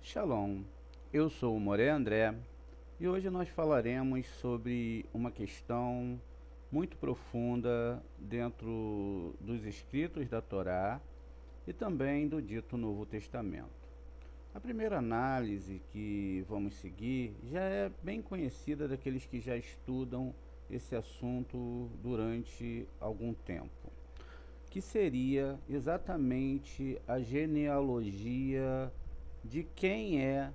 Shalom, eu sou o Moré André e hoje nós falaremos sobre uma questão muito profunda dentro dos escritos da Torá e também do dito Novo Testamento. A primeira análise que vamos seguir já é bem conhecida daqueles que já estudam esse assunto durante algum tempo, que seria exatamente a genealogia de quem é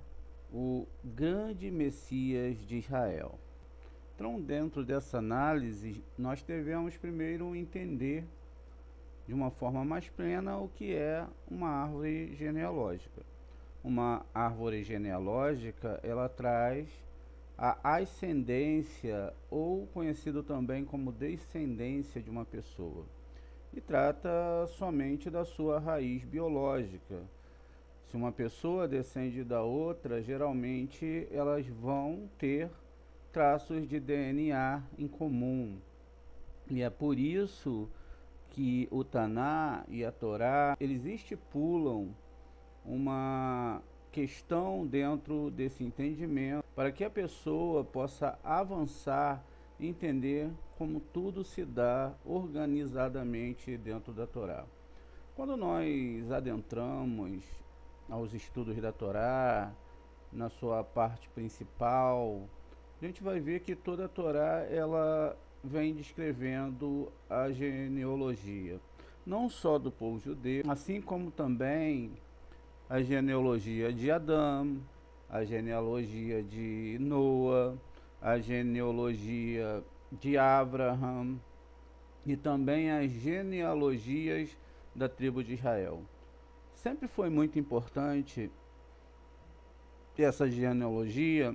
o grande Messias de Israel. Então, dentro dessa análise, nós devemos primeiro entender de uma forma mais plena o que é uma árvore genealógica. Uma árvore genealógica, ela traz a ascendência, ou conhecido também como descendência de uma pessoa, e trata somente da sua raiz biológica. Se uma pessoa descende da outra, geralmente elas vão ter traços de DNA em comum. E é por isso que o Taná e a Torá, eles estipulam uma questão dentro desse entendimento, para que a pessoa possa avançar e entender como tudo se dá organizadamente dentro da Torá. Quando nós adentramos aos estudos da Torá, na sua parte principal, a gente vai ver que toda a Torá ela vem descrevendo a genealogia, não só do povo judeu, assim como também a genealogia de Adão, a genealogia de Noa, a genealogia de Abraham e também as genealogias da tribo de Israel. Sempre foi muito importante essa genealogia,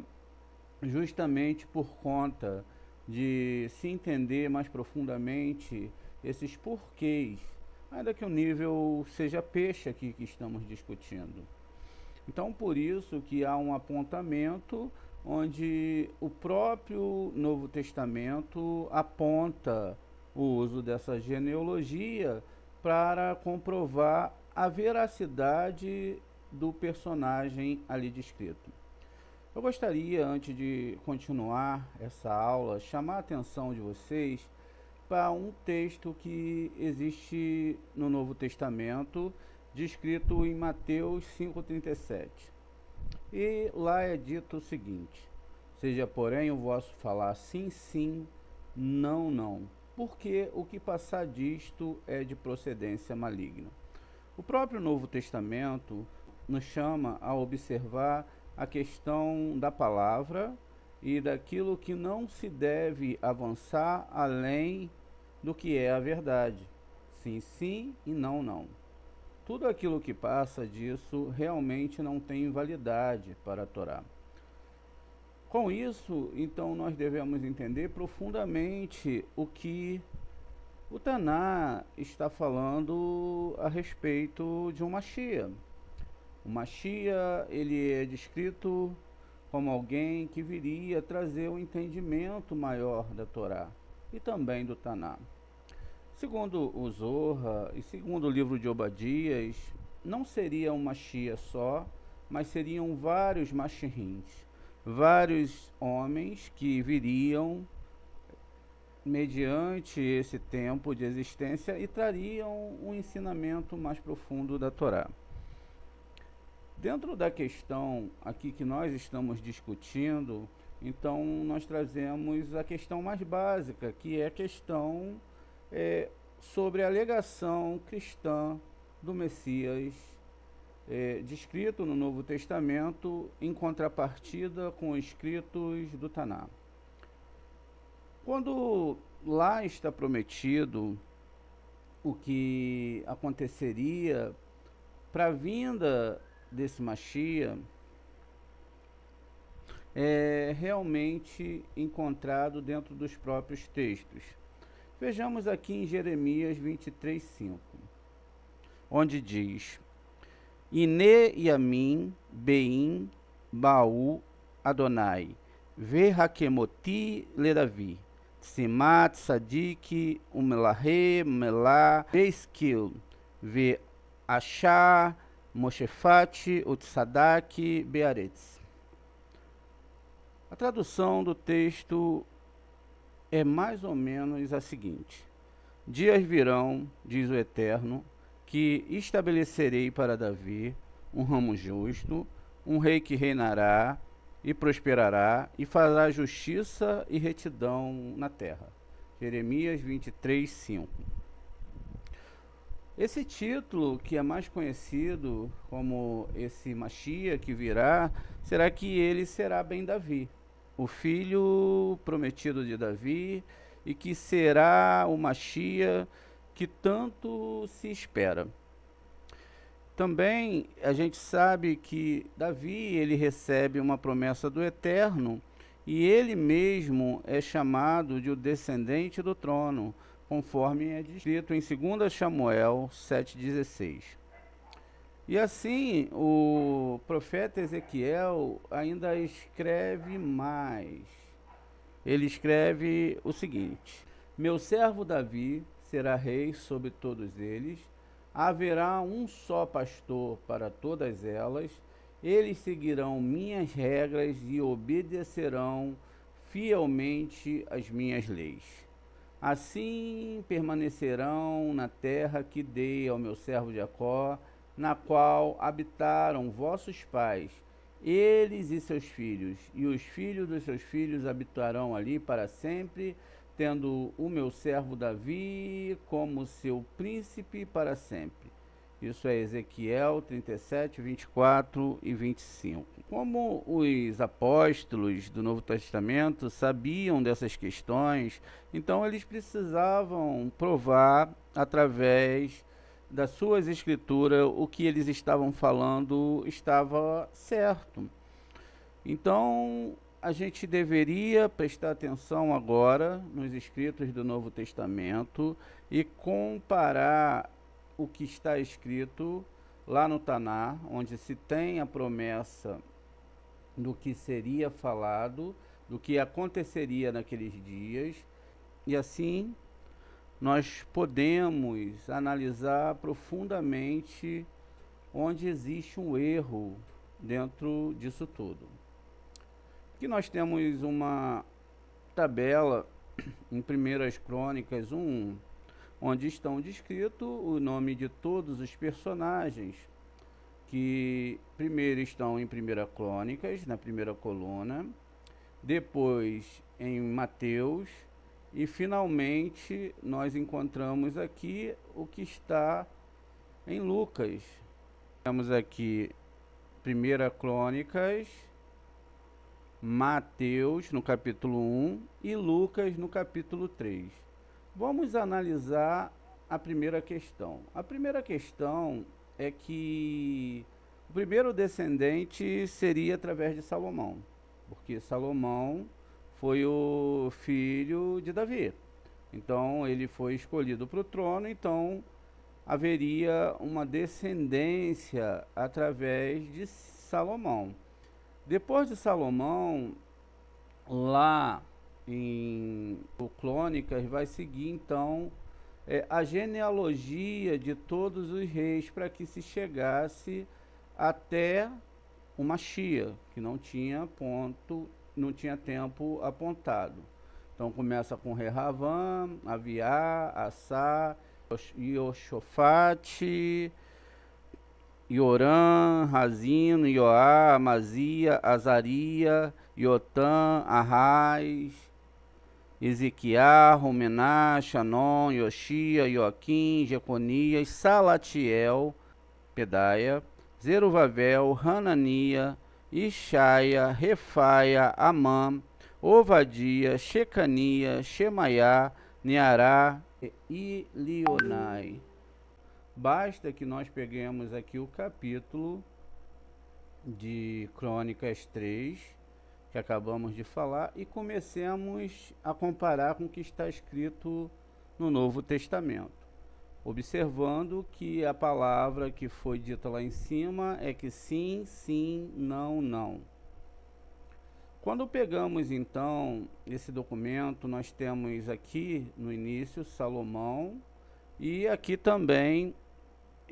justamente por conta de se entender mais profundamente esses porquês, ainda que o nível seja peixe aqui que estamos discutindo. Então, por isso que há um apontamento onde o próprio Novo Testamento aponta o uso dessa genealogia para comprovar a veracidade do personagem ali descrito. Eu gostaria, antes de continuar essa aula, chamar a atenção de vocês para um texto que existe no Novo Testamento, descrito em Mateus 5,37. E lá é dito o seguinte: seja, porém, o vosso falar sim, sim, não, não, porque o que passar disto é de procedência maligna. O próprio Novo Testamento nos chama a observar a questão da palavra e daquilo que não se deve avançar além do que é a verdade. Sim, sim e não, não. Tudo aquilo que passa disso realmente não tem validade para a Torá. Com isso, então, nós devemos entender profundamente o que o Taná está falando a respeito de um Mashiach. O Mashiach, ele é descrito como alguém que viria trazer um entendimento maior da Torá e também do Taná. Segundo o Zohar e segundo o livro de Obadias, não seria um Mashiach só, mas seriam vários Mashiachins, vários homens que viriam mediante esse tempo de existência e trariam um ensinamento mais profundo da Torá. Dentro da questão aqui que nós estamos discutindo, então nós trazemos a questão mais básica, que é a questão sobre a alegação cristã do Messias, descrito no Novo Testamento, em contrapartida com os escritos do Taná. Quando lá está prometido o que aconteceria para a vinda desse Mashiach, é realmente encontrado dentro dos próprios textos. Vejamos aqui em Jeremias 23:5, onde diz: Ine Yamin Bein Baú Adonai Verhakemoti le Davi Simat, Sadik, Umelahe, Melá, Beiskil, Ve Achá, Moshefat, Utsadak, Bearetz. A tradução do texto é mais ou menos a seguinte: dias virão, diz o Eterno, que estabelecerei para Davi um ramo justo, um rei que reinará e prosperará e fará justiça e retidão na terra. Jeremias 23, 5. Esse título, que é mais conhecido como esse Machia que virá, será que ele será bem Davi, o filho prometido de Davi, e que será o Machia que tanto se espera. Também a gente sabe que Davi, ele recebe uma promessa do Eterno e ele mesmo é chamado de o descendente do trono, conforme é descrito em 2 Samuel 7,16. E assim, o profeta Ezequiel ainda escreve mais. Ele escreve o seguinte: meu servo Davi será rei sobre todos eles, haverá um só pastor para todas elas, eles seguirão minhas regras e obedecerão fielmente as minhas leis. Assim permanecerão na terra que dei ao meu servo Jacó, na qual habitaram vossos pais, eles e seus filhos, e os filhos dos seus filhos habitarão ali para sempre, tendo o meu servo Davi como seu príncipe para sempre. Isso é Ezequiel 37, 24 e 25. Como os apóstolos do Novo Testamento sabiam dessas questões, então eles precisavam provar através das suas escrituras o que eles estavam falando estava certo. Então, a gente deveria prestar atenção agora nos escritos do Novo Testamento e comparar o que está escrito lá no Taná, onde se tem a promessa do que seria falado, do que aconteceria naqueles dias, e assim nós podemos analisar profundamente onde existe um erro dentro disso tudo. Aqui nós temos uma tabela em 1 Crônicas 1, onde estão descritos o nome de todos os personagens, que primeiro estão em 1 Crônicas, na primeira coluna, depois em Mateus, e finalmente nós encontramos aqui o que está em Lucas. Temos aqui 1 Crônicas, Mateus no capítulo 1 e Lucas no capítulo 3. Vamos analisar a primeira questão. A primeira questão é que o primeiro descendente seria através de Salomão, porque Salomão foi o filho de Davi. Então ele foi escolhido para o trono, então haveria uma descendência através de Salomão. Depois de Salomão, lá em Crônicas, vai seguir então a genealogia de todos os reis para que se chegasse até o Machia, que não tinha tempo apontado. Então começa com Rehavam, Aviá, Assá, Ioshofate, Ioram, Razino, Ioá, Amazia, Azaria, Iotam, Arrais, Ezequiá, Romená, Xanon, Yoshia, Joaquim, Jeconias, Salatiel, Pedaia, Zeruvavel, Hanania, Ixaia, Refaia, Amã, Ovadia, Shecania, Shemaiá, Neará e Lionai. Basta que nós peguemos aqui o capítulo de Crônicas 3, que acabamos de falar, e comecemos a comparar com o que está escrito no Novo Testamento, observando que a palavra que foi dita lá em cima é que sim, sim, não, não. Quando pegamos então esse documento, nós temos aqui no início Salomão, e aqui também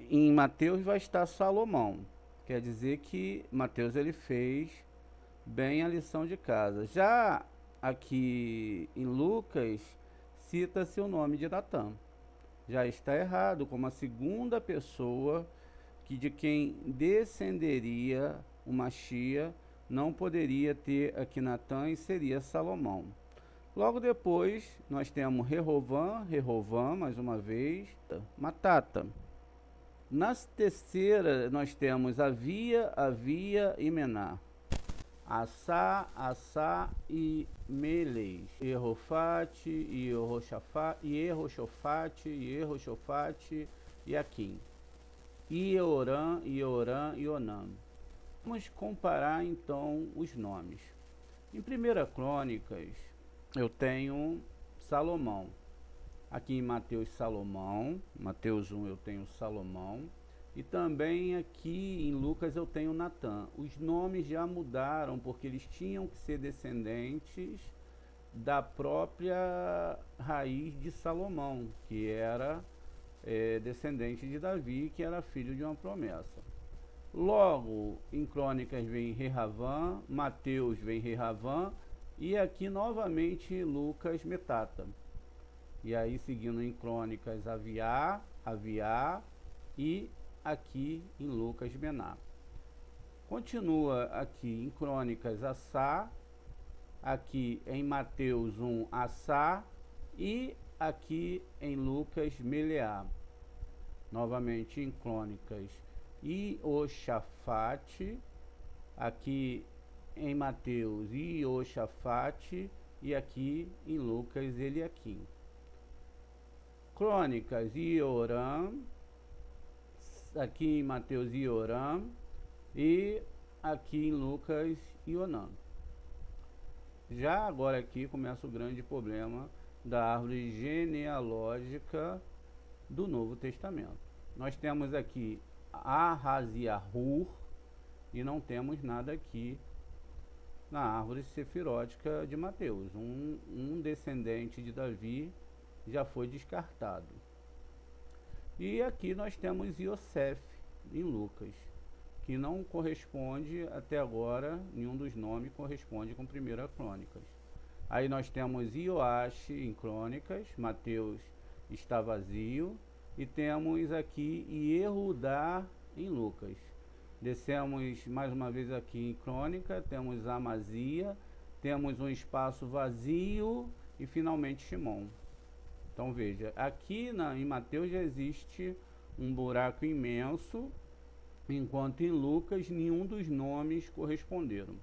em Mateus vai estar Salomão. Quer dizer que Mateus ele fez bem a lição de casa. Já aqui em Lucas cita-se o nome de Natã. Já está errado, como a segunda pessoa que de quem descenderia o Machia, não poderia ter aqui Natã e seria Salomão. Logo depois nós temos Rehovam, mais uma vez, Matata. Na terceira nós temos Avia e Mená. Assá e Melez, Errofate e Erroshofate e Aquim. Ioram e Onam. Vamos comparar então os nomes. Em 1 Crônicas eu tenho Salomão. Aqui em Mateus Salomão, Mateus 1 eu tenho Salomão. E também aqui em Lucas eu tenho Natã. Os nomes já mudaram porque eles tinham que ser descendentes da própria raiz de Salomão, que era descendente de Davi, que era filho de uma promessa. Logo, em Crônicas vem Rehavã, Mateus vem Rehavã, e aqui novamente Lucas Metata. E aí seguindo em Crônicas Aviá e aqui em Lucas Mená. Continua aqui em Crônicas Assá, aqui em Mateus 1 Assá e aqui em Lucas Meleá. Novamente em Crônicas Ioshafate, aqui em Mateus Ioshafate e aqui em Lucas Eliaquim. Crônicas Ioram, aqui em Mateus Ioram e aqui em Lucas Ionam. Já agora aqui começa o grande problema da árvore genealógica do Novo Testamento. Nós temos aqui Ahaziahur e não temos nada aqui na árvore sefirótica de Mateus. Um descendente de Davi já foi descartado. E aqui nós temos Iosef em Lucas, que não corresponde até agora, nenhum dos nomes corresponde com 1 Crônicas. Aí nós temos Ioashi em Crônicas, Mateus está vazio, e temos aqui Yehudá em Lucas. Descemos mais uma vez aqui em Crônica, temos Amazia, temos um espaço vazio e finalmente Shimon. Então veja, aqui em Mateus já existe um buraco imenso, enquanto em Lucas nenhum dos nomes corresponderam.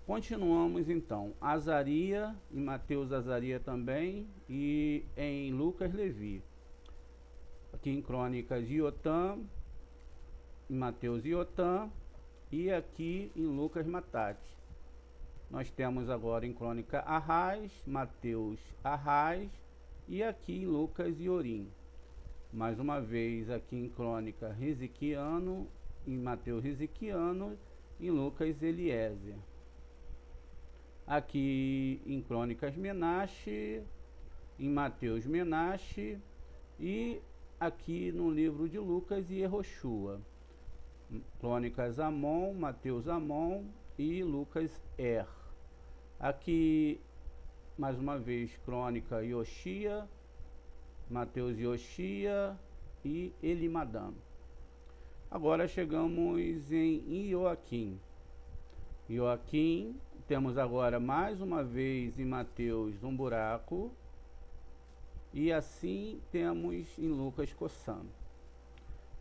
Continuamos então, Azaria, em Mateus Azaria também, e em Lucas Levi. Aqui em Crônicas Iotam, em Mateus Iotam, e aqui em Lucas Matate. Nós temos agora em Crônica Arrás, Mateus Arrás, e aqui em Lucas Iorim. Mais uma vez aqui em Crônica Riziquiano, em Mateus Riziquiano, em Lucas Eliezer. Aqui em Crônicas Menache, em Mateus Menache, e aqui no livro de Lucas Yehoshua. Crônicas Amon, Mateus Amon e Lucas Er. Aqui mais uma vez Crônica Yoshia, Mateus Yoshia e Elimadam. Agora chegamos em Ioaquim. Ioaquim, temos agora mais uma vez em Mateus um buraco, e assim temos em Lucas Cossam.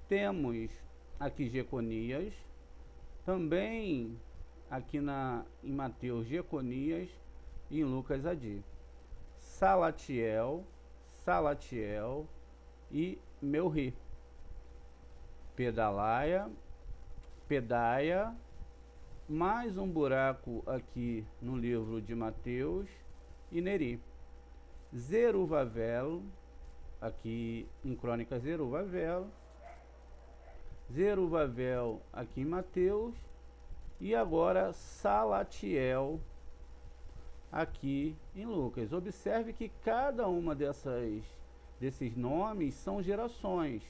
Temos aqui Jeconias, também aqui em Mateus Jeconias e em Lucas Adi. Salatiel e Melri. Pedaia, mais um buraco aqui no livro de Mateus e Neri. Zeruvavel, aqui em Crônicas Zeruvavel aqui em Mateus e agora Salatiel aqui em Lucas. Observe que cada uma desses nomes são gerações,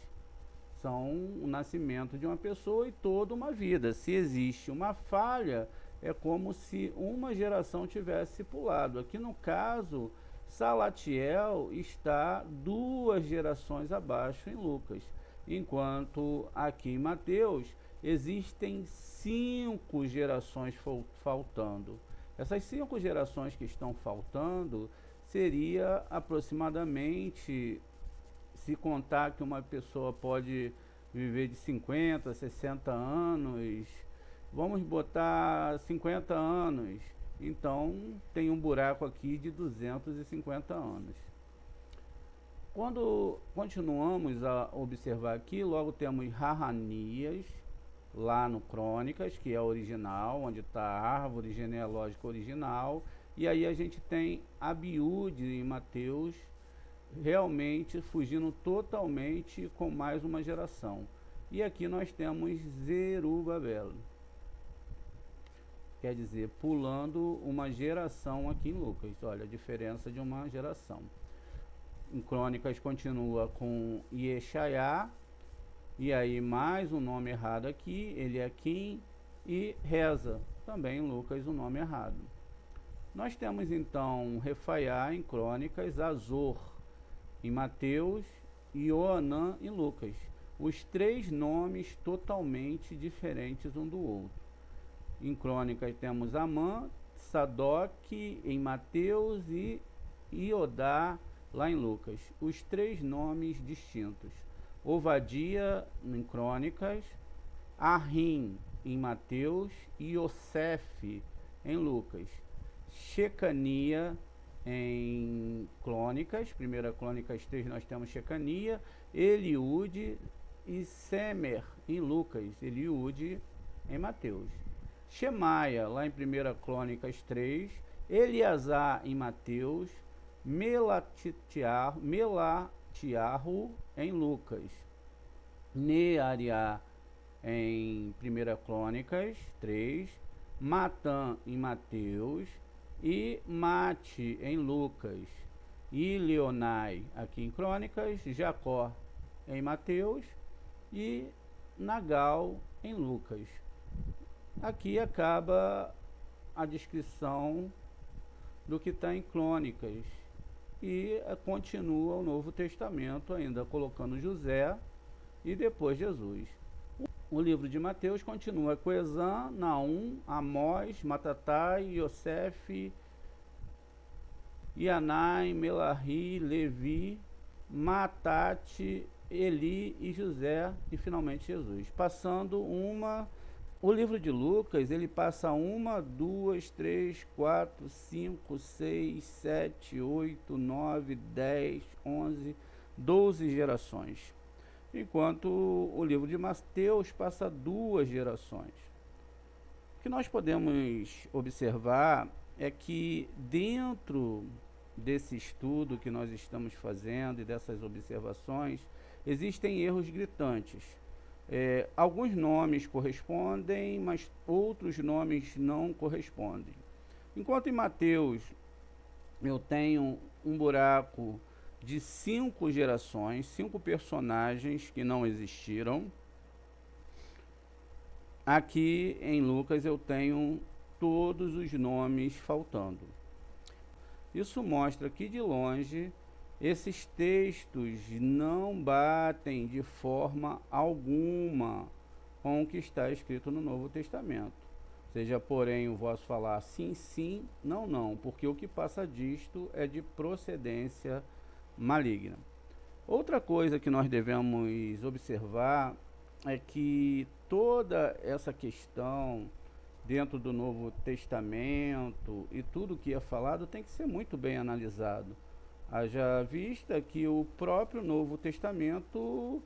são o nascimento de uma pessoa e toda uma vida. Se existe uma falha, é como se uma geração tivesse pulado. Aqui no caso, Salatiel está 2 gerações abaixo em Lucas, enquanto aqui em Mateus existem 5 gerações faltando. Essas 5 gerações que estão faltando seria aproximadamente, se contar que uma pessoa pode viver de 50, 60 anos, vamos botar 50 anos, então tem um buraco aqui de 250 anos. Quando continuamos a observar aqui, logo temos Haranias, lá no Crônicas, que é a original, onde está a árvore genealógica original, e aí a gente tem Abiúde em Mateus, realmente fugindo totalmente com mais uma geração. E aqui nós temos Zerubabel, quer dizer, pulando uma geração aqui em Lucas. Olha a diferença de uma geração. Em Crônicas continua com Yeshaiá, e aí mais um nome errado aqui, Eliakim, e Reza, também em Lucas um nome errado. Nós temos então Refaiá em Crônicas, Azor em Mateus e Oanã em Lucas. Os 3 nomes totalmente diferentes um do outro. Em Crônicas temos Amã, Sadoc em Mateus e Iodá lá em Lucas. Os 3 nomes distintos. Ovadia em Crônicas, Ahim em Mateus e Yosef em Lucas. Shecania em Crônicas, 1 Crônicas 3 nós temos Shecania, Eliúde e Semer em Lucas, Eliúde em Mateus. Shemaia lá em 1 Crônicas 3, Eleazar em Mateus, Melatiarro em Lucas, Neariá em 1 Crônicas 3, Matã em Mateus e Mate em Lucas, e Leonai aqui em Crônicas, Jacó em Mateus e Nagal em Lucas. Aqui acaba a descrição do que está em Crônicas e continua o Novo Testamento ainda colocando José e depois Jesus. O livro de Mateus continua com Ezã, Naum, Amós, Matatai, Yosef, Ianai, Melahi, Levi, Matate, Eli e José e finalmente Jesus. O livro de Lucas, ele passa 1, 2, 3, 4, 5, 6, 7, 8, 9, 10, 11, 12 gerações. Enquanto o livro de Mateus passa 2 gerações. O que nós podemos observar é que dentro desse estudo que nós estamos fazendo e dessas observações, existem erros gritantes. Alguns nomes correspondem, mas outros nomes não correspondem. Enquanto em Mateus eu tenho um buraco de 5 gerações, 5 personagens que não existiram, aqui em Lucas eu tenho todos os nomes faltando. Isso mostra que de longe esses textos não batem de forma alguma com o que está escrito no Novo Testamento. Seja, porém, o vosso falar sim, sim, não, não, porque o que passa disto é de procedência maligna. Outra coisa que nós devemos observar é que toda essa questão dentro do Novo Testamento e tudo que é falado tem que ser muito bem analisado. Haja vista que o próprio Novo Testamento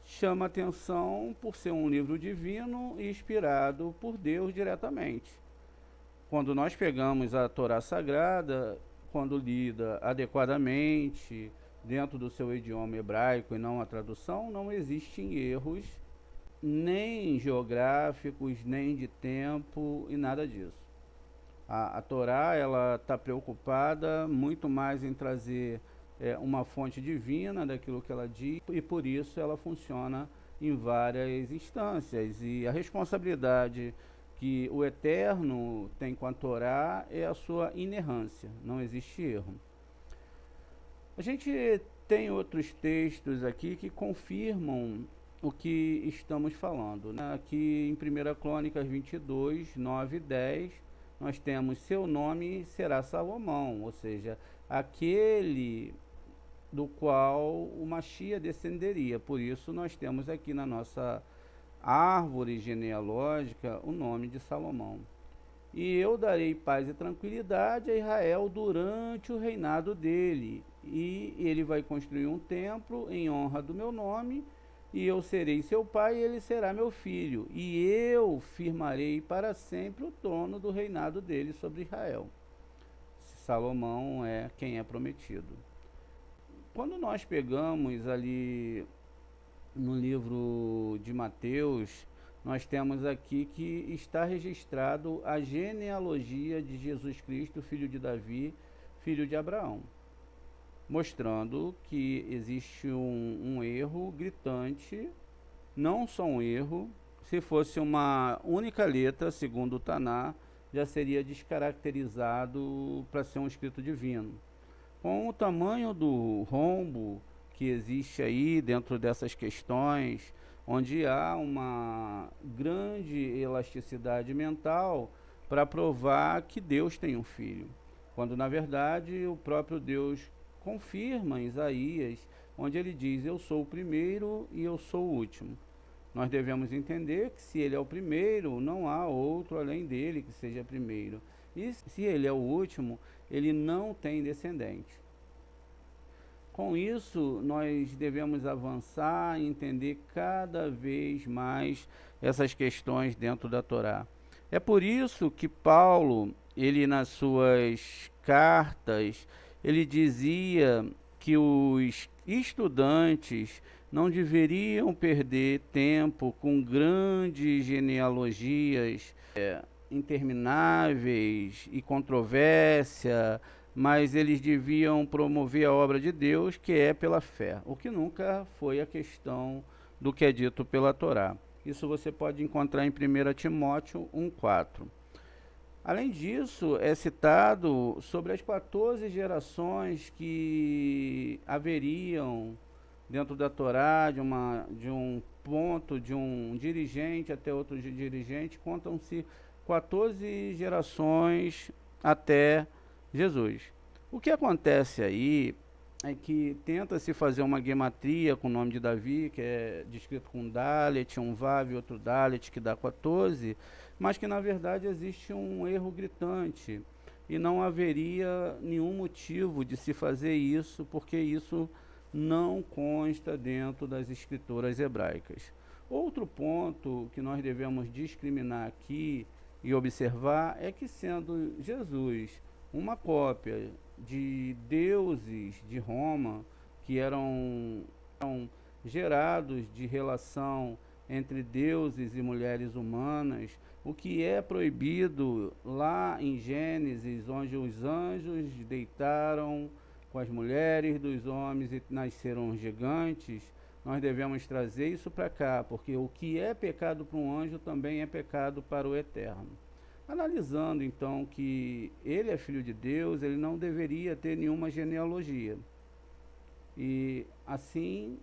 chama atenção por ser um livro divino e inspirado por Deus diretamente. Quando nós pegamos a Torá Sagrada, quando lida adequadamente, dentro do seu idioma hebraico e não a tradução, não existem erros nem geográficos, nem de tempo e nada disso. A Torá, ela está preocupada muito mais em trazer uma fonte divina daquilo que ela diz, e por isso ela funciona em várias instâncias. E a responsabilidade que o Eterno tem com a Torá é a sua inerrância, não existe erro. A gente tem outros textos aqui que confirmam o que estamos falando, né? Aqui em 1 Crônicas 22, 9 e 10, nós temos: seu nome será Salomão, ou seja, aquele do qual o Machia descenderia. Por isso nós temos aqui na nossa árvore genealógica o nome de Salomão. E eu darei paz e tranquilidade a Israel durante o reinado dele, e ele vai construir um templo em honra do meu nome, e eu serei seu pai e ele será meu filho, e eu firmarei para sempre o trono do reinado dele sobre Israel. Salomão é quem é prometido. Quando nós pegamos ali no livro de Mateus, nós temos aqui que está registrado a genealogia de Jesus Cristo, filho de Davi, filho de Abraão, mostrando que existe um erro gritante, não só um erro. Se fosse uma única letra, segundo o Taná, já seria descaracterizado para ser um escrito divino. Com o tamanho do rombo que existe aí dentro dessas questões, onde há uma grande elasticidade mental para provar que Deus tem um filho, quando na verdade o próprio Deus confirma em Isaías, onde ele diz: eu sou o primeiro e eu sou o último. Nós devemos entender que se ele é o primeiro, não há outro além dele que seja primeiro. E se ele é o último, ele não tem descendente. Com isso, nós devemos avançar e entender cada vez mais essas questões dentro da Torá. É por isso que Paulo, ele nas suas cartas, ele dizia que os estudantes não deveriam perder tempo com grandes genealogias intermináveis e controvérsia, mas eles deviam promover a obra de Deus, que é pela fé, o que nunca foi a questão do que é dito pela Torá. Isso você pode encontrar em 1 Timóteo 1,4. Além disso, é citado sobre as 14 gerações que haveriam dentro da Torá, de um ponto, de um dirigente até outro dirigente, contam-se 14 gerações até Jesus. O que acontece aí é que tenta-se fazer uma gematria com o nome de Davi, que é descrito com Dalet, um Vav e outro Dalet, que dá 14, mas que na verdade existe um erro gritante, e não haveria nenhum motivo de se fazer isso, porque isso não consta dentro das escrituras hebraicas. Outro ponto que nós devemos discriminar aqui e observar é que, sendo Jesus uma cópia de deuses de Roma, que eram gerados de relação entre deuses e mulheres humanas, o que é proibido lá em Gênesis, onde os anjos deitaram com as mulheres dos homens e nasceram gigantes, nós devemos trazer isso para cá, porque o que é pecado para um anjo também é pecado para o Eterno. Analisando então que ele é filho de Deus, ele não deveria ter nenhuma genealogia. E assim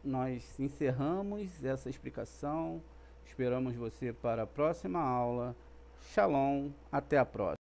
nós encerramos essa explicação. Esperamos você para a próxima aula. Shalom, até a próxima.